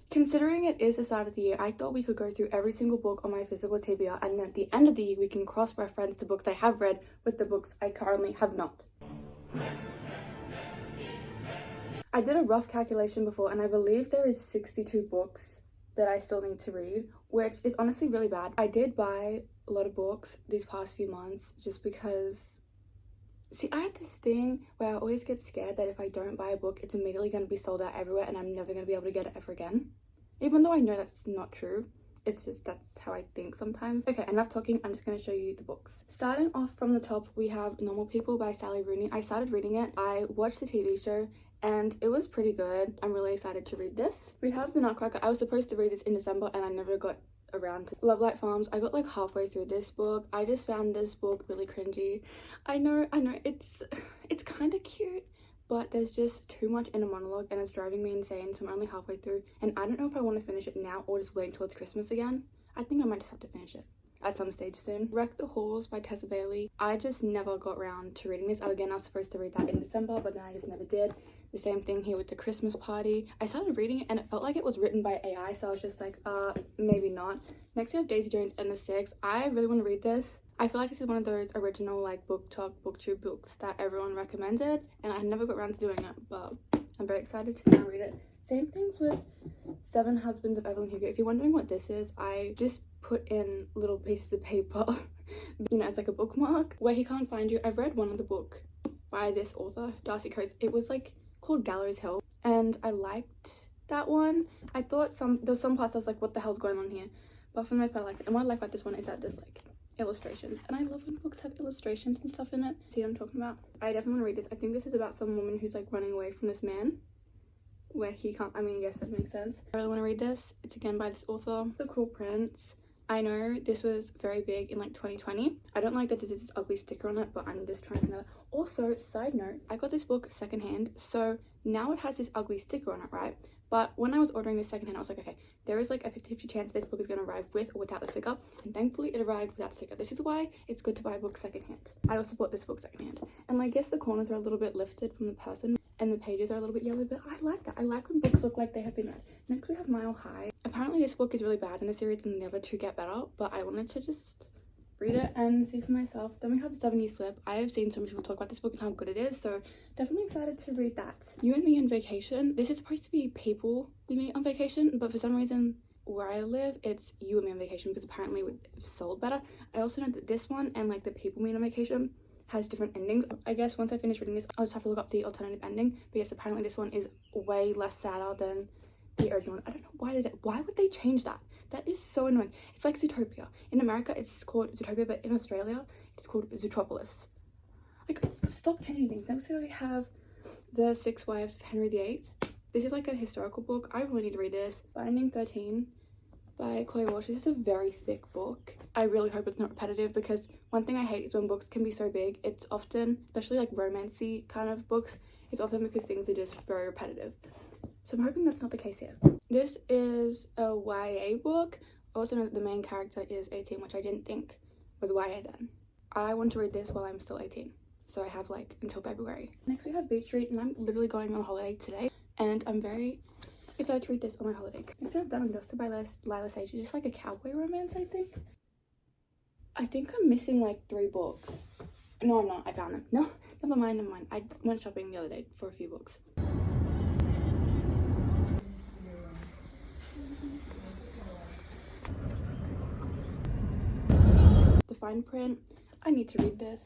Considering it is the start of the year, I thought we could go through every single book on my physical TBR, and then at the end of the year we can cross-reference the books I have read with the books I currently have not. I did a rough calculation before, and I believe there is 62 books that I still need to read, which is honestly really bad. I did buy a lot of books these past few months just because, see, I have this thing where I always get scared that if I don't buy a book, it's immediately going to be sold out everywhere and I'm never going to be able to get it ever again. Even though I know that's not true. It's just that's how I think sometimes. Okay, enough talking. I'm just going to show you the books. Starting off from the top, we have Normal People by Sally Rooney. I started reading it. I watched the TV show and it was pretty good. I'm really excited to read this. We have The Nutcracker. I was supposed to read this in December and I never got around to Love Light Farms. I got like halfway through this book. I just found this book really cringy. I know it's kind of cute, but there's just too much inner monologue and it's driving me insane, so I'm only halfway through and I don't know if I want to finish it now or just wait until it's Christmas again. I think I might just have to finish it at some stage soon. Wreck the Halls by Tessa Bailey. I just never got around to reading this. Again, I was supposed to read that in December, but then I just never did. The same thing here with The Christmas Party. I started reading it and it felt like it was written by AI, so I was just like, maybe not. Next we have Daisy Jones and the Six. I really want to read this. I feel like this is one of those original like book talk, booktube books that everyone recommended and I never got around to doing it, but I'm very excited to now read it. Same things with Seven Husbands of Evelyn Hugo. If you're wondering what this is, I just put in little pieces of paper, you know, it's like a bookmark. Where He Can't Find You. I've read one of the book by this author, Darcy Coates. It was like called Gallows Hill and I liked that one. I thought there was some parts I was like, what the hell's going on here? But for the most part I liked it. And what I like about this one is that there's like illustrations and I love when books have illustrations and stuff in it. See what I'm talking about? I definitely want to read this. I think this is about some woman who's like running away from this man where he can't, I mean, I guess that makes sense. I really want to read this. It's again by this author. The Cruel Prince. I know this was very big in like 2020. I don't like that there's this ugly sticker on it, but I'm just trying to know. Also, side note, I got this book secondhand, so now it has this ugly sticker on it, right? But when I was ordering this secondhand, I was like, okay, there is like a 50-50 chance this book is going to arrive with or without the sticker, and thankfully it arrived without the sticker. This is why it's good to buy a book secondhand. I also bought this book secondhand, and I guess the corners are a little bit lifted from the person and the pages are a little bit yellow, but I like that. I like when books look like they have been read. Next we have Mile High. Apparently this book is really bad in the series and the other two get better, but I wanted to just read it and see for myself. Then we have The 7 Year Slip. I have seen so many people talk about this book and how good it is, so definitely excited to read that. You and Me on Vacation. This is supposed to be people we meet on vacation, but for some reason where I live it's You and Me on Vacation because apparently it would have sold better. I also know that this one and like the People Meet on Vacation has different endings. I guess once I finish reading this I'll just have to look up the alternative ending, but yes, apparently this one is way less sadder than the original one. I don't know why would they change that? That is so annoying. It's like Zootopia. In America it's called Zootopia, but in Australia it's called Zootropolis. Like, stop changing things. Next we have The Six Wives of Henry VIII. This is like a historical book. I really need to read this. Binding 13 by Chloe Walsh. This is a very thick book. I really hope it's not repetitive because one thing I hate is when books can be so big. It's often, especially like romancy kind of books, it's often because things are just very repetitive. So I'm hoping that's not the case here. This is a YA book. I also know that the main character is 18, which I didn't think was YA then. I want to read this while I'm still 18. So I have like until February. Next we have Beach Street, and I'm literally going on holiday today. And I'm very excited to read this on my holiday. Next we have Done and Dusted by Lila Sage. It's just like a cowboy romance, I think. I think I'm missing like 3 books. No, I'm not. I found them. No, never mind. I went shopping the other day for a few books. The Fine Print. I need to read this.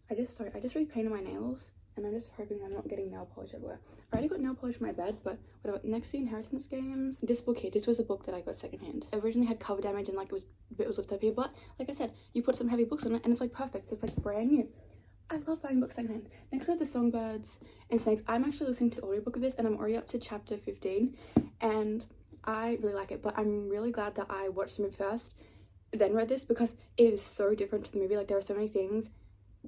I just repainted my nails and I'm just hoping I'm not getting nail polish everywhere. I already got nail polish in my bed, but whatever. Next, The Inheritance Games. This book here, this was a book that I got secondhand. It originally had cover damage and like it was lifted up here, but like I said, you put some heavy books on it and it's like perfect. It's like brand new. I love buying books secondhand. Next we have The Songbirds and Snakes. I'm actually listening to the audiobook of this and I'm already up to chapter 15 and I really like it, but I'm really glad that I watched the movie first, then read this, because it is so different to the movie. Like there are so many things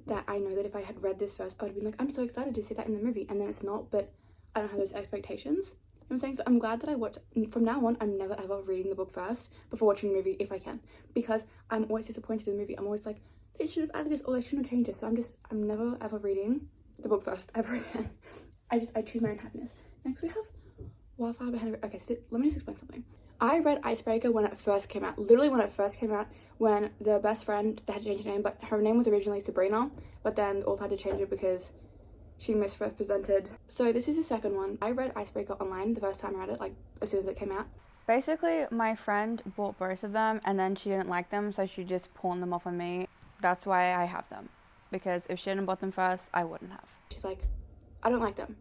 that I know that if I had read this first I would have been like, I'm so excited to see that in the movie, and then it's not, but I don't have those expectations. You know what I'm saying? So I'm glad that I watched. From now on I'm never ever reading the book first before watching the movie if I can, because I'm always disappointed in the movie. I'm always like, they should have added this or they shouldn't have changed it. So I'm never ever reading the book first ever again. I choose my own happiness. Next we have Wildfire Behind. Okay, so let me just explain something. I read Icebreaker when it first came out, literally when it first came out, when the best friend, they had to change her name, but her name was originally Sabrina, but then also had to change it because she misrepresented. So this is the second one. I read Icebreaker online the first time I read it, like as soon as it came out. Basically, my friend bought both of them and then she didn't like them, so she just pawned them off on me. That's why I have them, because if she hadn't bought them first, I wouldn't have. She's like, I don't like them,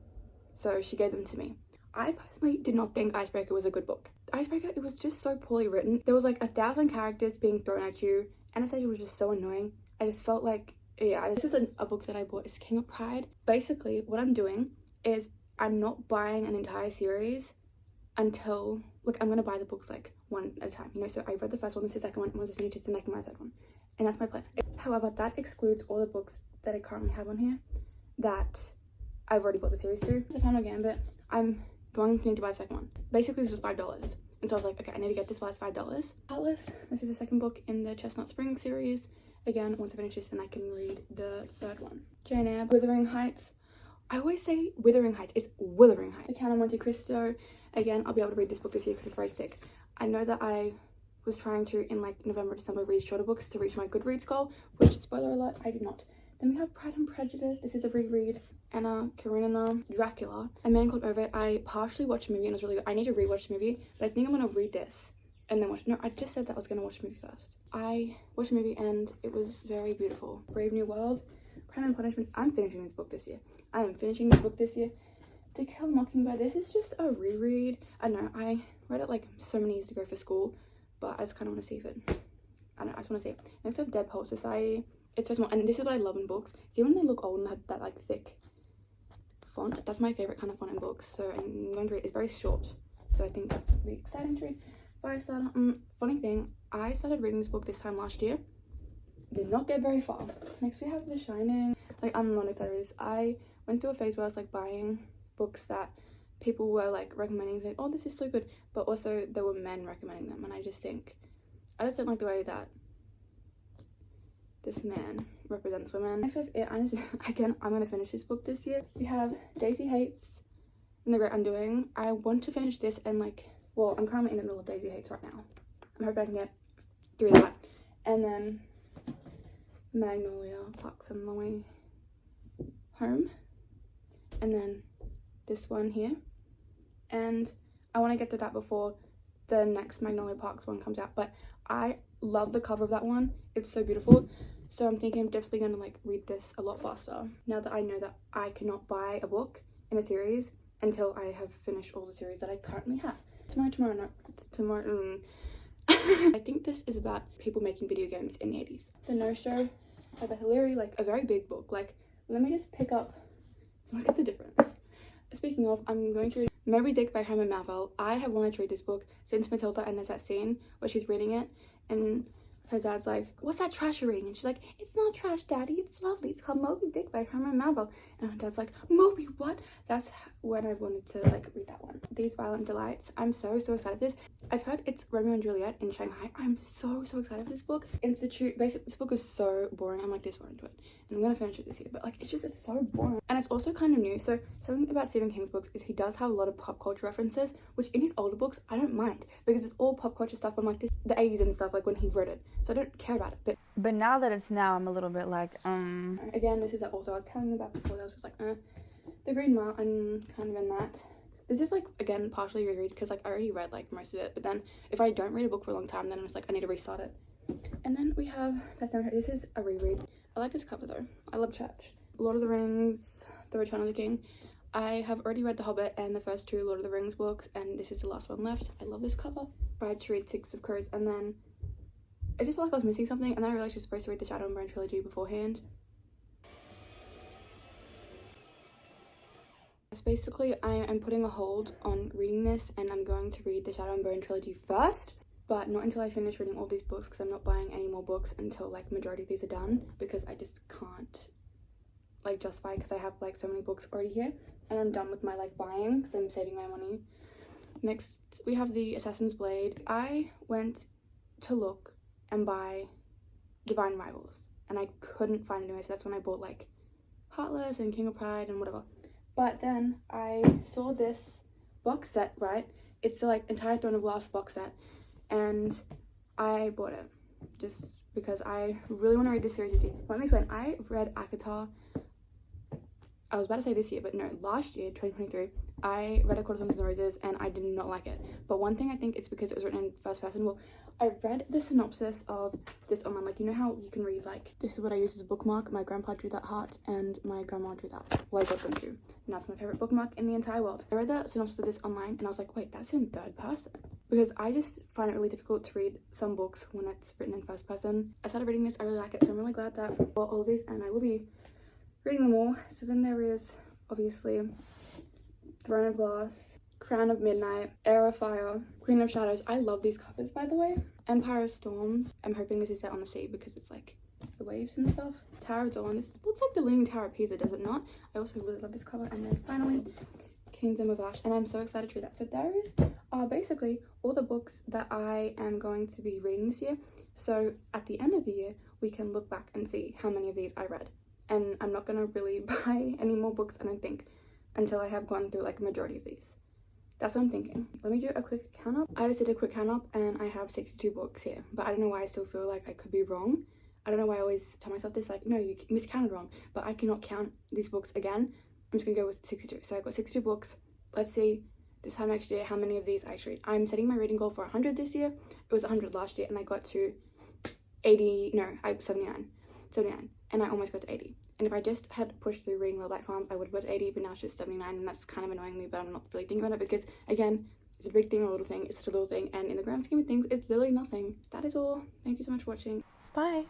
so she gave them to me. I personally did not think Icebreaker was a good book. Icebreaker, it was just so poorly written. There was like 1,000 characters being thrown at you. Anastasia was just so annoying. I just felt like, yeah, this is a book that I bought. It's King of Pride. Basically, what I'm doing is I'm not buying an entire series until, like, I'm gonna buy the books like one at a time, you know. So I read the first one, this is the second one, and once I finish it, then I can buy the third one. And that's my plan. However, that excludes all the books that I currently have on here that I've already bought the series through. The Final Gambit, I'm going to need to buy the second one. Basically, this was $5. And so I was like, okay, I need to get this while it's $5. Atlas, this is the second book in the Chestnut Spring series. Again, once I finish this, then I can read the third one. Jane Eyre, Wuthering Heights. I always say Wuthering Heights. It's Wuthering Heights. The Count of Monte Cristo. Again, I'll be able to read this book this year because it's very thick. I know that I was trying to, in like November, December, read shorter books to reach my Goodreads goal, which, spoiler alert, I did not. Then we have Pride and Prejudice. This is a reread. Anna Karenina, Dracula, A Man Called Over It. I partially watched the movie and it was really good. I need to rewatch the movie, but I think I'm gonna read this and then watch. No, I just said that I was gonna watch the movie first. I watched the movie and it was very beautiful. Brave New World, Crime and Punishment. I'm finishing this book this year. I am finishing this book this year. To Kill a Mockingbird. This is just a reread. I know I read it like so many years ago for school, but I just kind of want to see if it. I don't know. I just want to see it. Next we have Dead Poet Society. It's so small, and this is what I love in books. See when they look old and have that like thick font? That's my favorite kind of font in books. So I'm going to read. It's very short, so I think that's really exciting to read. Firestarter. Funny thing, I started reading this book this time last year. Did not get very far. Next we have The Shining. Like, I'm not excited for this. I went through a phase where I was like buying books that people were like recommending, saying, oh, this is so good, but also there were men recommending them, and I just don't like the way that this man represents women. Next we have It. Again, I'm gonna finish this book this year. We have Daisy Hates and The Great Undoing. I want to finish this and like, well, I'm currently in the middle of Daisy Hates right now. I'm hoping I can get through that. And then Magnolia, Parks on the Way Home. And then this one here. And I want to get to that before the next Magnolia Parks one comes out. But I love the cover of that one. It's so beautiful. So I'm thinking I'm definitely going to like read this a lot faster. Now that I know that I cannot buy a book in a series until I have finished all the series that I currently have. Tomorrow. I think this is about people making video games in the 80s. The No Show by Beth O'Leary, like a very big book. Like, let me just pick up, so look at the difference. Speaking of, I'm going to read Moby Dick by Herman Melville. I have wanted to read this book since Matilda, and there's that scene where she's reading it and her dad's like, what's that trash you're reading? And she's like, it's not trash, Daddy, it's lovely. It's called Moby Dick by Herman Melville. And her dad's like, Moby what? That's when I wanted to like read that one. These Violent Delights. I'm so excited for this. I've heard it's Romeo and Juliet in Shanghai. I'm so excited for this book. Basically, this book is so boring. I'm like this far into it. And I'm gonna finish it this year. But like, it's so boring. And it's also kind of new. So something about Stephen King's books is he does have a lot of pop culture references, which in his older books, I don't mind. Because it's all pop culture stuff from like the 80s and stuff, like when he wrote it. So I don't care about it. But now that it's now, I'm a little bit like, Again, this is also I was telling you about before. I was just like, The Green Mile, I'm kind of in that. This is like, again, partially reread because like I already read like most of it, but then if I don't read a book for a long time, then I'm just like, I need to restart it. And then we have this is a reread. I like this cover though. I love Church. Lord of the Rings, The Return of the King. I have already read The Hobbit and the first two Lord of the Rings books, and this is the last one left. I love this cover. I had to read Six of Crows, and then I just felt like I was missing something, and then I realized you're supposed to read the Shadow and Bone trilogy beforehand. Basically, I am putting a hold on reading this, and I'm going to read the Shadow and Bone trilogy first, but not until I finish reading all these books, because I'm not buying any more books until like majority of these are done, because I just can't like justify, because I have like so many books already here, and I'm done with my like buying because I'm saving my money. Next we have the Assassin's Blade. I went to look and buy Divine Rivals, and I couldn't find it anywhere, so that's when I bought like Heartless and King of Pride and whatever. But then I saw this box set, right? It's the like entire Throne of Glass box set, and I bought it just because I really want to read this series this year. Let me explain. I read ACOTAR, I was about to say this year, but no, last year, 2023, I read A Court of Thorns and Roses and I did not like it. But one thing, I think it's because it was written in first person. Well, I read the synopsis of this online, like, you know how you can read, like, this is what I use as a bookmark. My grandpa drew that heart and my grandma drew that. Well, I got them too. And that's my favorite bookmark in the entire world. I read the synopsis of this online and I was like, wait, that's in third person. Because I just find it really difficult to read some books when it's written in first person. I started reading this, I really like it, so I'm really glad that I bought all of these and I will be reading them all. So then there is, obviously, Throne of Glass, Crown of Midnight, Heir of Fire, Queen of Shadows. I love these covers, by the way. Empire of Storms. I'm hoping this is set on the sea because it's like the waves and stuff. Tower of Dawn. This looks like the Leaning Tower of Pisa, does it not? I also really love this cover. And then finally, Kingdom of Ash. And I'm so excited to read that. So those are basically all the books that I am going to be reading this year. So at the end of the year, we can look back and see how many of these I read. And I'm not gonna really buy any more books, I don't think, until I have gone through like a majority of these. That's what I'm thinking. Let me do a quick count up. I just did a quick count up and I have 62 books here, but I don't know why I still feel like I could be wrong. I don't know why I always tell myself this, like, no, you miscounted wrong, but I cannot count these books again. I'm just gonna go with 62. So I've got 62 books. Let's see this time next year how many of these I actually read. I'm setting my reading goal for 100 this year. It was 100 last year and I got to 79. And I almost got to 80. And if I just had pushed through reading Little Black Farms, I would have got to 80, but now it's just 79, and that's kind of annoying me, but I'm not really thinking about it because, again, it's a big thing or a little thing, it's such a little thing, and in the grand scheme of things, it's literally nothing. That is all. Thank you so much for watching. Bye!